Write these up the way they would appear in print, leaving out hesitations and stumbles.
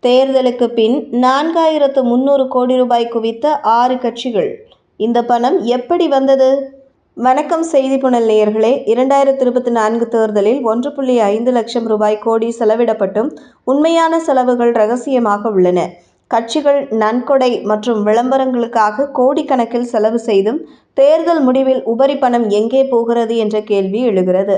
தேர்தலுக்கு பின் 4300 கோடி ரூபாய் குவித்த 6 கட்சிகள். இந்த பணம் எப்படி வந்தது? வணக்கம் செய்தி புனல் நேயர்களே. 2024 தேர்தலில் 1.5 லட்சம் ரூபாய் கோடி செலவிடப்பட்டும் உண்மையான செலவுகள் ரகசியமாக உள்ளன. கட்சிகள் நன்கொடை மற்றும் விளம்பரங்களுக்காக கோடிக்கணக்கில் செலவு செய்தும் தேர்தல் முடிவில் உபரி பணம் எங்கே போகிறது என்ற கேள்வி எழுகிறது.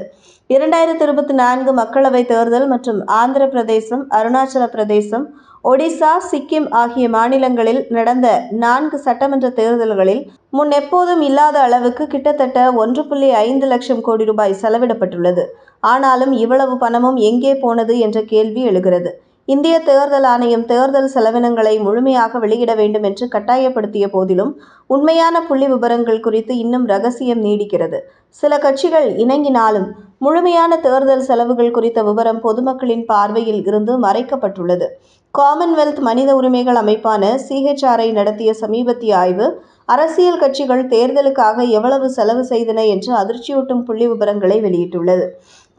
2024 மக்களவை தேர்தல் மற்றும் ஆந்திர பிரதேசம், அருணாச்சல பிரதேசம், ஒடிசா, சிக்கிம் ஆகிய மாநிலங்களில் நடந்த 4 சட்டமன்ற தேர்தல்களில் முன் எப்போதும் இல்லாத அளவுக்கு கிட்டத்தட்ட 1.5 லட்சம் கோடி ரூபாய் செலவிடப்பட்டுள்ளது. ஆனாலும் இவ்வளவு பணமும் எங்கே போனது என்ற கேள்வி எழுகிறது. இந்திய தேர்தல் ஆணையம் தேர்தல் செலவினங்களை முழுமையாக வெளியிட வேண்டும் என்று கட்டாயப்படுத்திய போதிலும் உண்மையான புள்ளி விபரங்கள் குறித்து இன்னும் ரகசியம் நீடிக்கிறது. சில கட்சிகள் இணங்கினாலும் முழுமையான தேர்தல் செலவுகள் குறித்த விவரம் பொதுமக்களின் பார்வையில் இருந்து மறைக்கப்பட்டுள்ளது. காமன்வெல்த் மனித உரிமைகள் அமைப்பான CHRI நடத்திய சமீபத்திய ஆய்வு அரசியல் கட்சிகள் தேர்தலுக்காக எவ்வளவு செலவு செய்தன என்று அதிர்ச்சியூட்டும் புள்ளி விபரங்களை வெளியிட்டுள்ளது.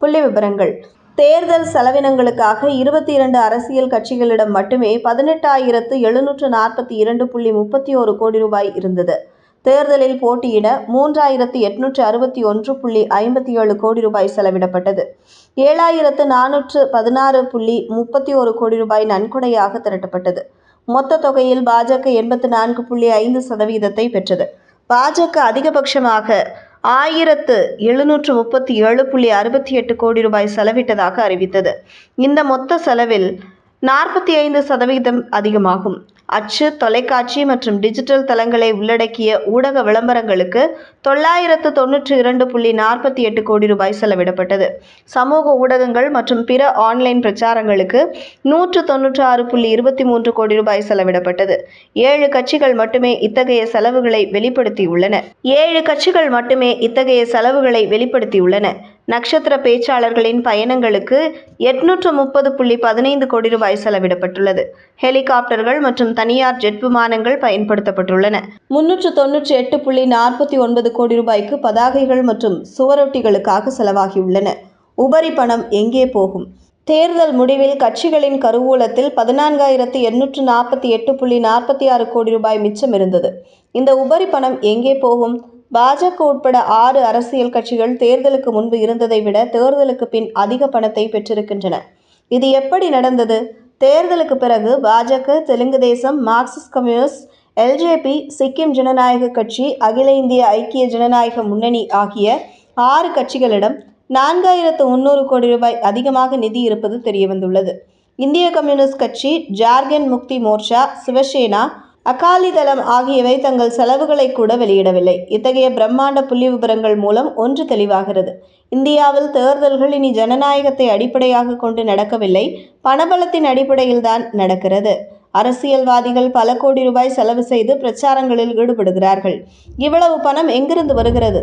புள்ளி விபரங்கள்: தேர்தல் செலவினங்களுக்காக 22 அரசியல் கட்சிகளிடம் மட்டுமே 18,742.31 கோடி ரூபாய் இருந்தது. தேர்தலில் போட்டியிட 3,861.57 கோடி ரூபாய் செலவிடப்பட்டது. 7,416.31 கோடி ரூபாய் நன்கொடையாக திரட்டப்பட்டது. மொத்த தொகையில் பாஜக 84.5% பெற்றது. பாஜக அதிகபட்சமாக 1,737.68 கோடி ரூபாய் செலவிட்டதாக அறிவித்தது. இந்த மொத்த செலவில் 45% அதிகமாகும். அச்சு, தொலைக்காட்சி மற்றும் டிஜிட்டல் தளங்களை உள்ளடக்கிய ஊடக விளம்பரங்களுக்கு 992.48 கோடி ரூபாய் செலவிடப்பட்டது. சமூக ஊடகங்கள் மற்றும் பிற ஆன்லைன் பிரச்சாரங்களுக்கு 196.23 கோடி ரூபாய் செலவிடப்பட்டது. 7 கட்சிகள் மட்டுமே இத்தகைய செலவுகளை வெளிப்படுத்தியுள்ளன. நட்சத்திர பேச்சாளர்களின் பயணங்களுக்கு 830.15 கோடி ரூபாய் செலவிடப்பட்டுள்ளது. ஹெலிகாப்டர்கள் மற்றும் தனியார் ஜெட் விமானங்கள் பயன்படுத்தப்பட்டுள்ளன. 398.49 கோடி ரூபாய்க்கு பதாகைகள் மற்றும் சுவரொட்டிகளுக்காக செலவாகியுள்ளன. உபரி பணம் எங்கே போகும்? தேர்தல் முடிவில் கட்சிகளின் கருவூலத்தில் 14,848.46 கோடி ரூபாய் மிச்சம் இருந்தது. இந்த உபரி பணம் எங்கே போகும்? பாஜக உட்பட 6 அரசியல் கட்சிகள் தேர்தலுக்கு முன்பு இருந்ததை விட தேர்தலுக்கு பின் அதிக பணத்தை பெற்றிருக்கின்றன. இது எப்படி நடந்தது? தேர்தலுக்கு பிறகு பாஜக, Telugu Desam, Marxist communist, LJP, Sikkim ஜனநாயக கட்சி, அகில இந்திய ஐக்கிய ஜனநாயக முன்னணி ஆகிய 6 கட்சிகளிடம் 4,300 கோடி ரூபாய் அதிகமாக நிதி இருப்பது தெரியவந்துள்ளது. இந்திய கம்யூனிஸ்ட் கட்சி, ஜார்க்கண்ட் முக்தி மோர்ச்சா, சிவசேனா, அகாலிதளம் ஆகியவை தங்கள் செலவுகளை கூட வெளியிடவில்லை. இத்தகைய பிரம்மாண்ட புள்ளி விபரங்கள் மூலம் ஒன்று தெளிவாகிறது. இந்தியாவில் தேர்தல்கள் இனி ஜனநாயகத்தை அடிப்படையாக கொண்டு நடக்கவில்லை, பணபலத்தின் அடிப்படையில்தான் நடக்கிறது. அரசியல்வாதிகள் பல கோடி ரூபாய் செலவு செய்து பிரச்சாரங்களில் ஈடுபடுகிறார்கள். இவ்வளவு பணம் எங்கிருந்து வருகிறது?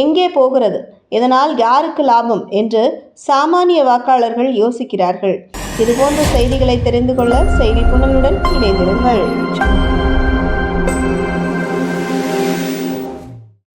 எங்கே போகிறது? இதனால் யாருக்கு லாபம் என்று சாமானிய வாக்காளர்கள் யோசிக்கிறார்கள். இதுபோன்ற செய்திகளை தெரிந்து கொள்ள செய்தி புனலுடன் இணைந்திருங்கள்.